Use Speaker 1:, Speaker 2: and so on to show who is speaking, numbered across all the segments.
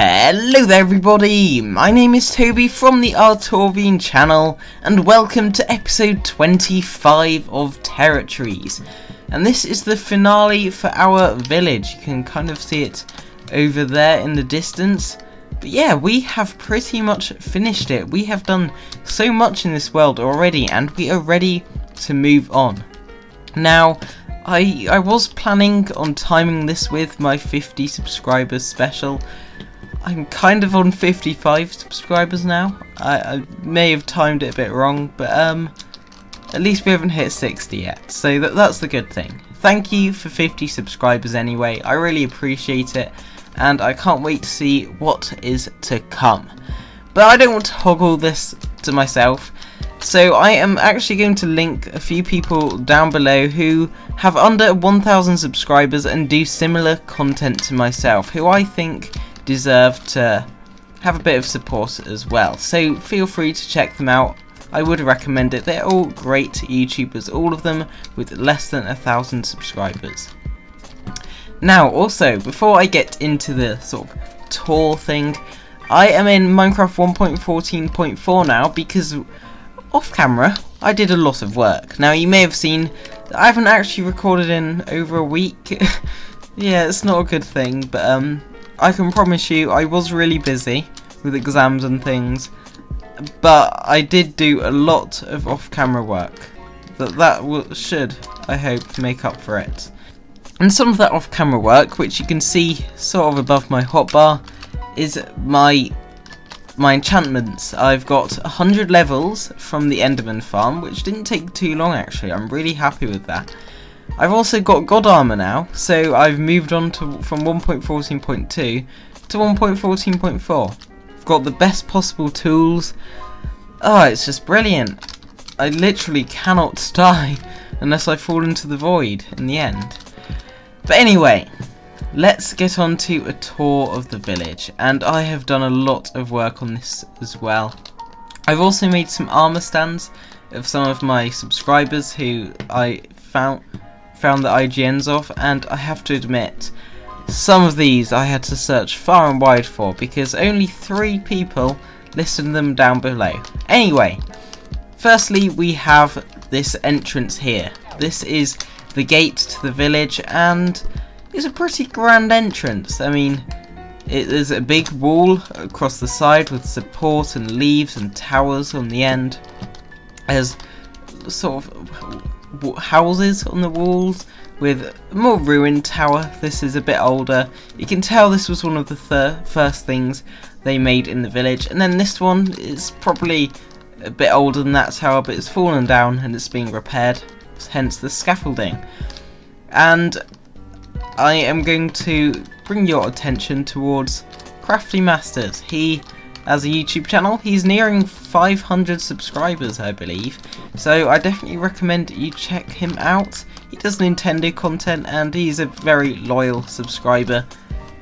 Speaker 1: Hello there everybody, my name is Toby from the Artorvian channel and welcome to episode 25 of Territories. And this is the finale for our village. You can kind of see it over there in the distance. But yeah, we have pretty much finished it. We have done so much in this world already and we are ready to move on. Now, I was planning on timing this with my 50 subscribers special. I'm kind of on 55 subscribers now. I may have timed it a bit wrong, but at least we haven't hit 60 yet, so that's the good thing. Thank you for 50 subscribers anyway, I really appreciate it, and I can't wait to see what is to come. But I don't want to hog all this to myself, so I am actually going to link a few people down below who have under 1,000 subscribers and do similar content to myself, who I think deserve to have a bit of support as well. So feel free to check them out. I would recommend it. They're all great YouTubers, all of them with less than 1,000 subscribers. Now also, before I get into the sort of tour thing, I am in Minecraft 1.14.4 now because off camera I did a lot of work. Now you may have seen that I haven't actually recorded in over a week. Yeah, it's not a good thing, but I can promise you I was really busy with exams and things, but I did do a lot of off-camera work that should, I hope, make up for it. And some of that off-camera work, which you can see sort of above my hotbar, is my enchantments. I've got 100 levels from the Enderman farm, which didn't take too long actually. I'm really happy with that. I've also got God Armor now, so I've moved on from 1.14.2 to 1.14.4. I've got the best possible tools. Oh, it's just brilliant. I literally cannot die unless I fall into the void in the end. But anyway, let's get on to a tour of the village, and I have done a lot of work on this as well. I've also made some armor stands of some of my subscribers who I found the IGNs of, and I have to admit, some of these I had to search far and wide for because only 3 people listed them down below. Anyway, firstly we have this entrance here. This is the gate to the village and it's a pretty grand entrance. I mean, there's a big wall across the side with support and leaves and towers on the end. There's sort of houses on the walls with a more ruined tower. This is a bit older. You can tell this was one of the first things they made in the village, and then this one is probably a bit older than that tower, but it's fallen down and it's being repaired, hence the scaffolding. And I am going to bring your attention towards Crafty Masters. He has a YouTube channel. He's nearing 500 subscribers, I believe. So I definitely recommend you check him out. He does Nintendo content and he's a very loyal subscriber.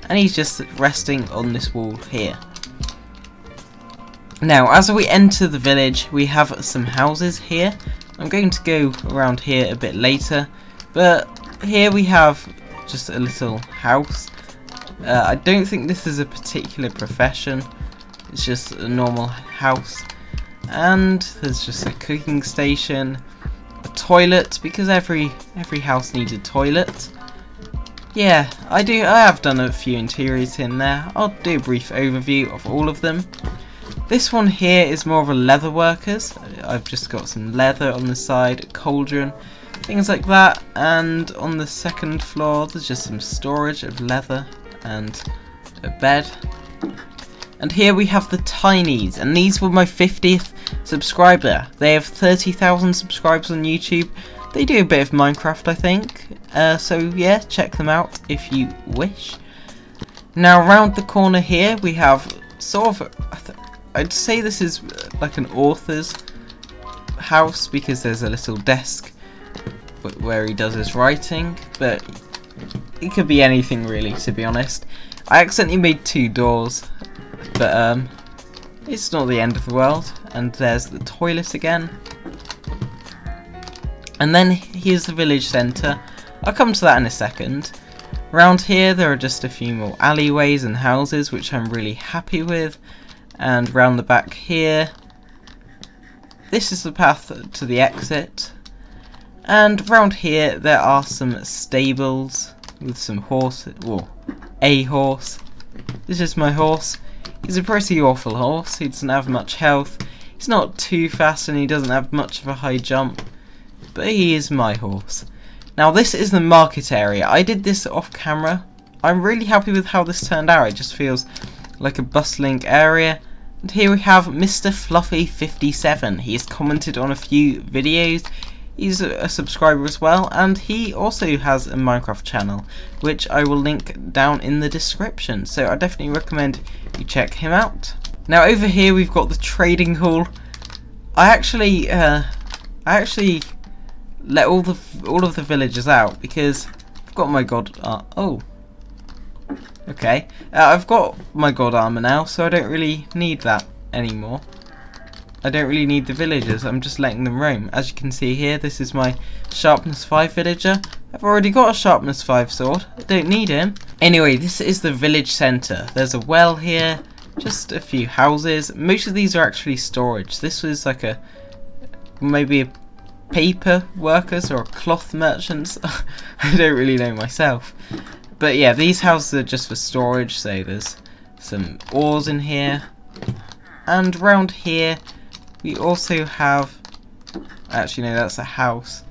Speaker 1: And he's just resting on this wall here. Now, as we enter the village, we have some houses here. I'm going to go around here a bit later. But here we have just a little house. I don't think this is a particular profession. It's just a normal house, and there's just a cooking station, a toilet because every house needs a toilet. Yeah, I have done a few interiors in there. I'll do a brief overview of all of them. This one here is more of a leather workers. I've just got some leather on the side, a cauldron, things like that, and on the second floor there's just some storage of leather and a bed. And here we have the Tinies, and these were my 50th subscriber. They have 30,000 subscribers on YouTube. They do a bit of Minecraft, I think. So yeah, check them out if you wish. Now around the corner here we have sort of, I'd say this is like an author's house because there's a little desk where he does his writing, but it could be anything really, to be honest. I accidentally made 2 doors. But it's not the end of the world. And there's the toilet again. And then here's the village centre. I'll come to that in a second. Around here there are just a few more alleyways and houses, which I'm really happy with. And round the back here, this is the path to the exit. And round here there are some stables with some horses, well, a horse. This is my horse. He's a pretty awful horse. He doesn't have much health. He's not too fast and he doesn't have much of a high jump. But he is my horse. Now this is the market area. I did this off camera. I'm really happy with how this turned out. It just feels like a bustling area. And here we have Mr. Fluffy57. He has commented on a few videos. He's a subscriber as well, and he also has a Minecraft channel, which I will link down in the description. So I definitely recommend you check him out. Now over here we've got the trading hall. I actually let all of the villagers out because I've got my god. Okay. I've got my god armor now, so I don't really need that anymore. I don't really need the villagers, I'm just letting them roam. As you can see here, this is my sharpness 5 villager. I've already got a sharpness 5 sword, I don't need him. Anyway, this is the village centre. There's a well here, just a few houses. Most of these are actually storage. This was like maybe a paper workers or a cloth merchants. I don't really know myself. But yeah, these houses are just for storage, so there's some ores in here. And round here, we also have, actually no, that's a house.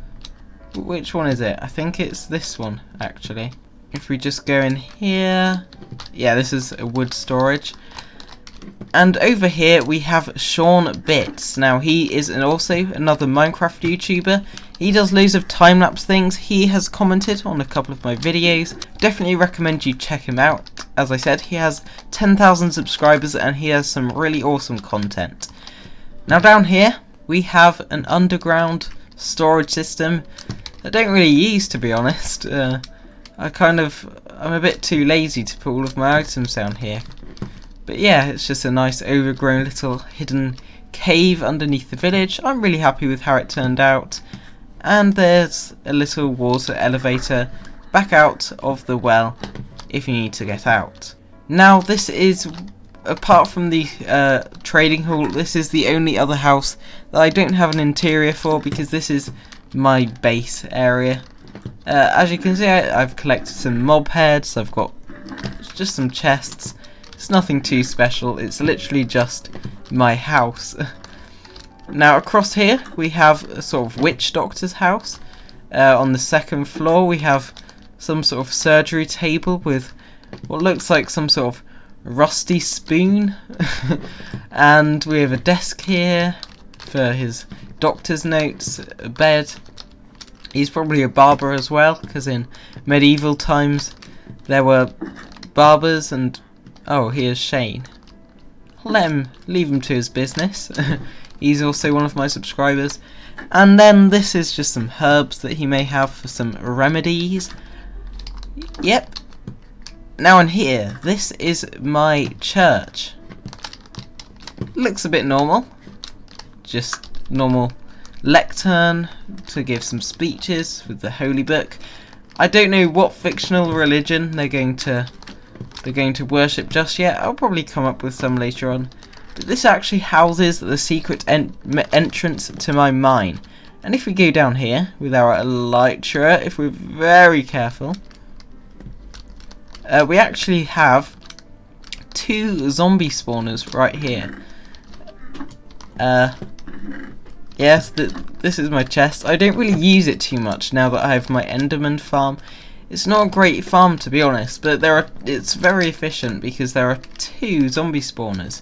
Speaker 1: Which one is it? I think it's this one, actually. If we just go in here, yeah, this is a wood storage. And over here we have Sean Bits. Now he is also another Minecraft YouTuber. He does loads of time-lapse things. He has commented on a couple of my videos. Definitely recommend you check him out. As I said, he has 10,000 subscribers and he has some really awesome content. Now down here we have an underground storage system I don't really use, to be honest. I'm a bit too lazy to put all of my items down here. But yeah, it's just a nice overgrown little hidden cave underneath the village. I'm really happy with how it turned out. And there's a little water elevator back out of the well if you need to get out. Now this is, apart from the trading hall, this is the only other house that I don't have an interior for because this is my base area. As you can see, I've collected some mob heads, I've got just some chests. It's nothing too special, it's literally just my house. Now across here we have a sort of witch doctor's house. On the second floor we have some sort of surgery table with what looks like some sort of rusty spoon. And we have a desk here for his doctor's notes, a bed. He's probably a barber as well, because in medieval times there were barbers. And oh, here's Shane. Leave him to his business. He's also one of my subscribers. And then this is just some herbs that he may have for some remedies. Yep. Now in here, this is my church. Looks a bit normal. Just normal lectern to give some speeches with the holy book. I don't know what fictional religion they're going to worship just yet. I'll probably come up with some later on. But this actually houses the secret entrance to my mine. And if we go down here with our elytra, if we're very careful, we actually have 2 zombie spawners right here. Yes, this is my chest. I don't really use it too much now that I have my Enderman farm. It's not a great farm, to be honest, but it's very efficient because there are 2 zombie spawners,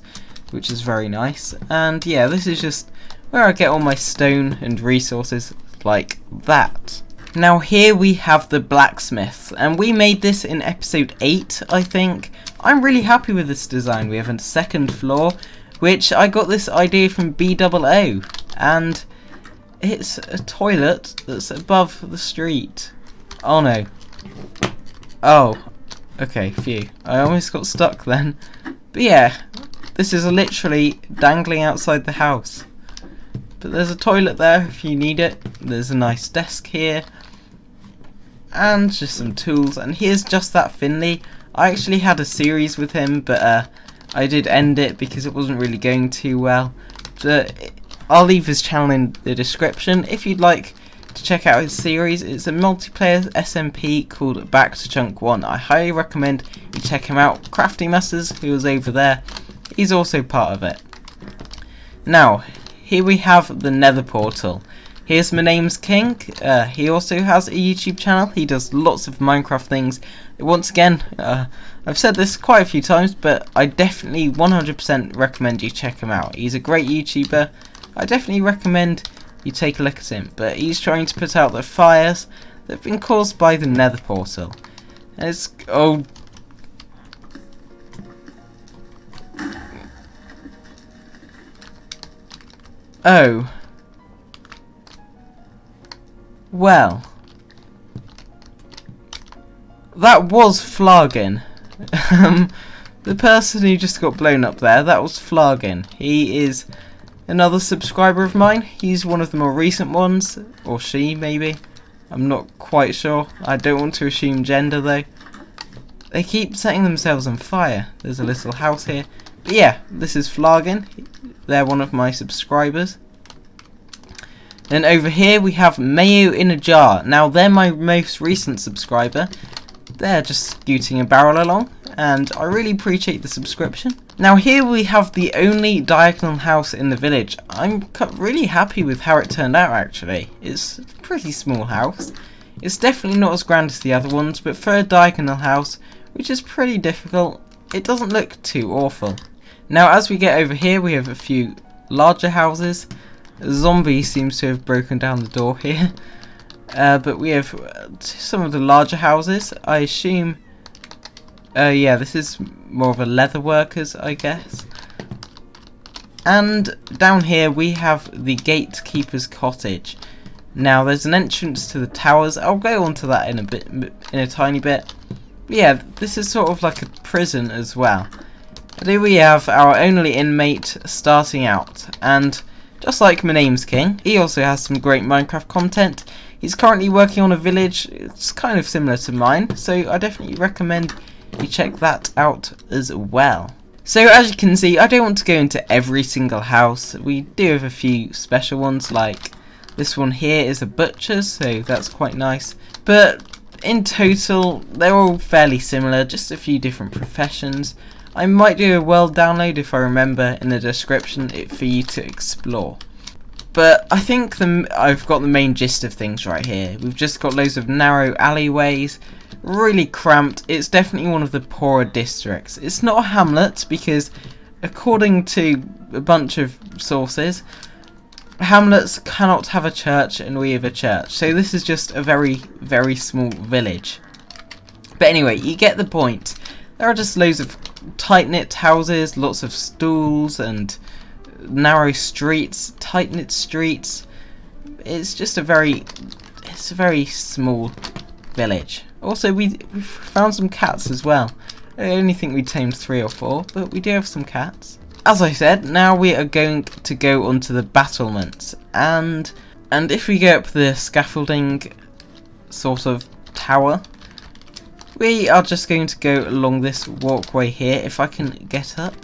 Speaker 1: which is very nice. And yeah, this is just where I get all my stone and resources like that. Now here we have the blacksmith, and we made this in episode 8, I think. I'm really happy with this design. We have a second floor, which I got this idea from BOO, and it's a toilet that's above the street. Oh no. Oh, okay, phew. I almost got stuck then. But yeah, this is literally dangling outside the house. But there's a toilet there if you need it. There's a nice desk here. and just some tools. And here's Just That Finley. I actually had a series with him, but I did end it because it wasn't really going too well. But I'll leave his channel in the description if you'd like to check out his series. It's a multiplayer SMP called Back to Chunk 1. I highly recommend you check him out. Crafty Masters, who was over there, he's also part of it. Now, here we have the Nether Portal. Here's My Name's King. He also has a YouTube channel. He does lots of Minecraft things. Once again, I've said this quite a few times, but I definitely 100% recommend you check him out. He's a great YouTuber. I definitely recommend you take a look at him. But he's trying to put out the fires that have been caused by the Nether Portal. And it's... Oh. Well. That was Flargin. The person who just got blown up there, that was Flargin. He is another subscriber of mine. He's one of the more recent ones. Or she, maybe. I'm not quite sure. I don't want to assume gender, though. They keep setting themselves on fire. There's a little house here. But yeah, this is Flargin. They're one of my subscribers. Then over here we have Mayo in a Jar. Now they're my most recent subscriber. They're just scooting a barrel along, and I really appreciate the subscription. Now here we have the only diagonal house in the village. I'm really happy with how it turned out actually. It's a pretty small house. It's definitely not as grand as the other ones, but for a diagonal house, which is pretty difficult, it doesn't look too awful. Now as we get over here we have a few larger houses. A zombie seems to have broken down the door here. But we have some of the larger houses. I assume... yeah, this is more of a leather workers, I guess. And down here we have the gatekeeper's cottage. Now there's an entrance to the towers. I'll go on to that in a tiny bit. But yeah, this is sort of like a prison as well. And here we have our only inmate starting out. And just like My Name's King, he also has some great Minecraft content. He's currently working on a village. It's kind of similar to mine, so I definitely recommend you check that out as well. So as you can see, I don't want to go into every single house. We do have a few special ones, like this one here is a butcher's, so that's quite nice. But in total, they're all fairly similar, just a few different professions. I might do a world download if I remember in the description for you to explore. But I think I've got the main gist of things right here. We've just got loads of narrow alleyways, really cramped. It's definitely one of the poorer districts. It's not a hamlet because, according to a bunch of sources, hamlets cannot have a church and we have a church. So this is just a very, very small village. But anyway, you get the point. There are just loads of tight-knit houses, lots of stools and narrow streets, tight-knit streets. It's just a very small village. Also, we found some cats as well. I only think we tamed 3 or 4, but we do have some cats. As I said, now we are going to go onto the battlements, and if we go up the scaffolding sort of tower, we are just going to go along this walkway here, if I can get up.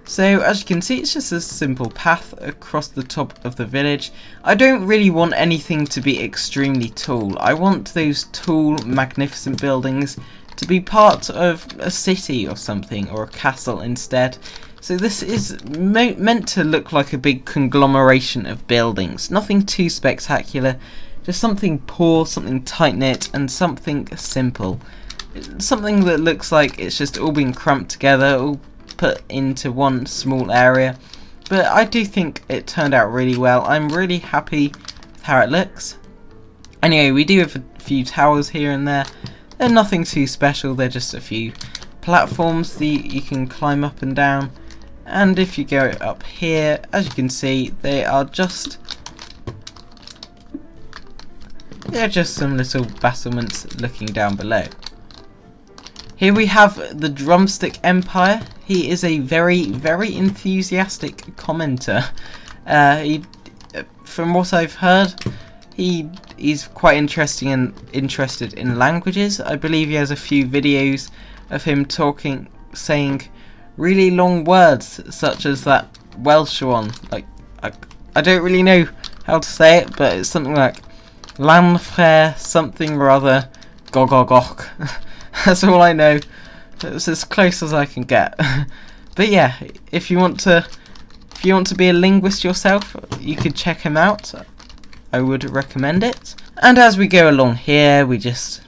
Speaker 1: So as you can see, it's just a simple path across the top of the village. I don't really want anything to be extremely tall. I want those tall, magnificent buildings to be part of a city or something, or a castle instead. So this is meant to look like a big conglomeration of buildings. Nothing too spectacular, just something poor, something tight-knit, and something simple. Something that looks like it's just all been cramped together, all put into one small area. But I do think it turned out really well. I'm really happy with how it looks. Anyway, we do have a few towers here and there. They're nothing too special, they're just a few platforms that you can climb up and down. And if you go up here, as you can see, they're just some little battlements looking down below. Here we have the Drumstick Empire. He is a very, very enthusiastic commenter. From what I've heard, He's quite interested in languages. I believe he has a few videos of him saying really long words, such as that Welsh one. Like, I don't really know how to say it, but it's something like Lanfair something or other, gogogok. That's all I know. It's as close as I can get. But yeah, if you want to be a linguist yourself, you could check him out. I would recommend it. And as we go along here, we just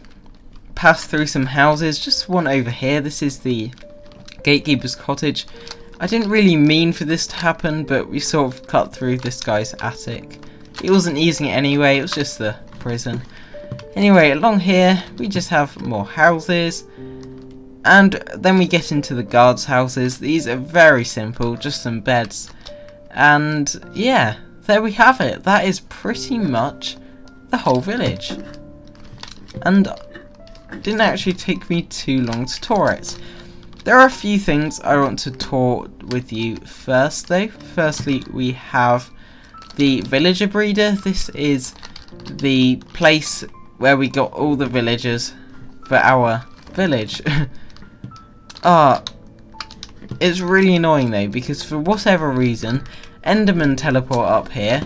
Speaker 1: pass through some houses. Just one over here. This is the gatekeeper's cottage. I didn't really mean for this to happen, but we sort of cut through this guy's attic. He wasn't using it anyway, it was just the prison. Anyway, along here, we just have more houses. And then we get into the guards' houses. These are very simple, just some beds. And yeah, there we have it. That is pretty much the whole village. And it didn't actually take me too long to tour it. There are a few things I want to tour with you first though. Firstly, we have the villager breeder. This is the place where we got all the villagers for our village. It's really annoying though, because for whatever reason, Endermen teleport up here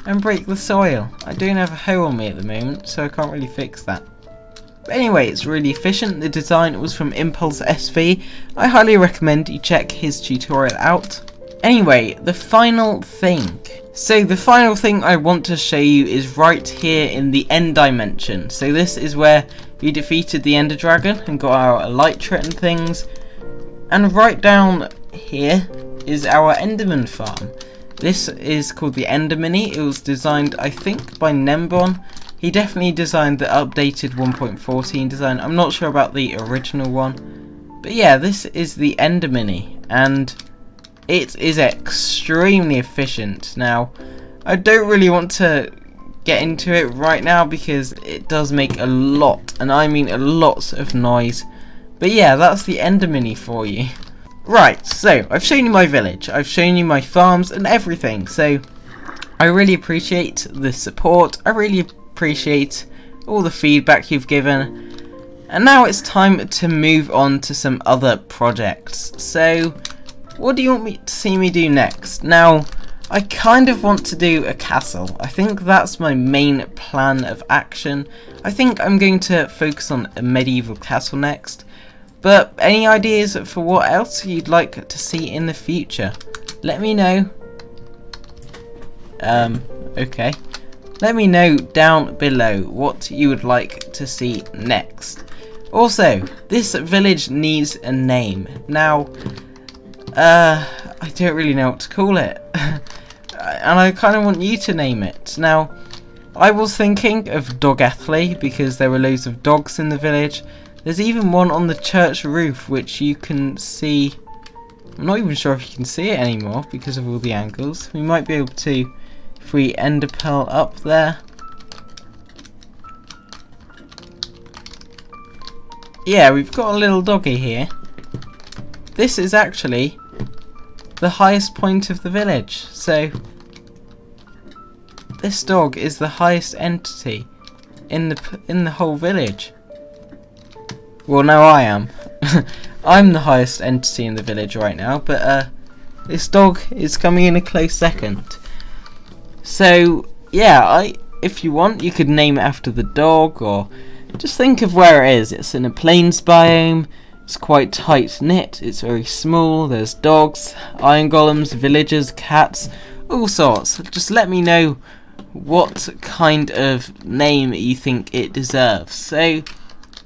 Speaker 1: and break the soil. I don't have a hoe on me at the moment, so I can't really fix that. But anyway, it's really efficient. The design was from Impulse SV. I highly recommend you check his tutorial out. Anyway, the final thing. So the final thing I want to show you is right here in the end dimension. So this is where we defeated the Ender Dragon and got our elytra and things. And right down here is our Enderman farm. This is called the Endermini. It was designed, I think, by Nembon. He definitely designed the updated 1.14 design. I'm not sure about the original one. But yeah, this is the Endermini. And it is extremely efficient. Now, I don't really want to get into it right now because it does make a lot, and I mean a lot of noise. But yeah, that's the Endermini for you. Right, so I've shown you my village, I've shown you my farms and everything, so I really appreciate the support, I really appreciate all the feedback you've given, and now it's time to move on to some other projects. So, what do you want me to see me do next? Now, I kind of want to do a castle. I think that's my main plan of action. I think I'm going to focus on a medieval castle next. But any ideas for what else you'd like to see in the future? Let me know. Okay. Let me know down below what you would like to see next. Also, this village needs a name. Now, I don't really know what to call it. And I kind of want you to name it. Now, I was thinking of Dogethley because there were loads of dogs in the village. There's even one on the church roof which you can see. I'm not even sure if you can see it anymore because of all the angles. We might be able to if we ender pearl up there. Yeah, we've got a little doggy here. This is actually the highest point of the village. So this dog is the highest entity in the whole village. Well, now I am. I'm the highest entity in the village right now, but this dog is coming in a close second. So yeah, if you want, you could name it after the dog, or just think of where it is. It's in a plains biome. It's quite tight knit. It's very small. There's dogs, iron golems, villagers, cats, all sorts. Just let me know what kind of name you think it deserves. So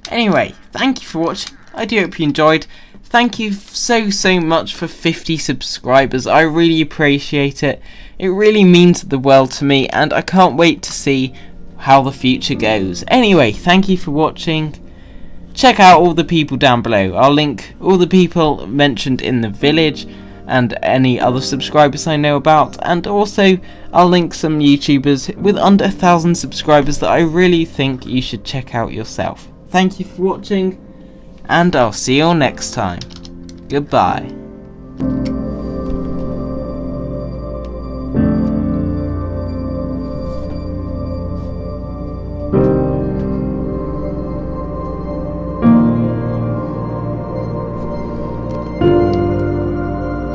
Speaker 1: anyway, thank you for watching. I do hope you enjoyed. Thank you so much for 50 subscribers. I really appreciate it. It really means the world to me, and I can't wait to see how the future goes. Anyway, thank you for watching. Check out all the people down below. I'll link all the people mentioned in the village and any other subscribers I know about, and also I'll link some YouTubers with under 1,000 subscribers that I really think you should check out yourself. Thank you for watching, and I'll see you all next time. Goodbye.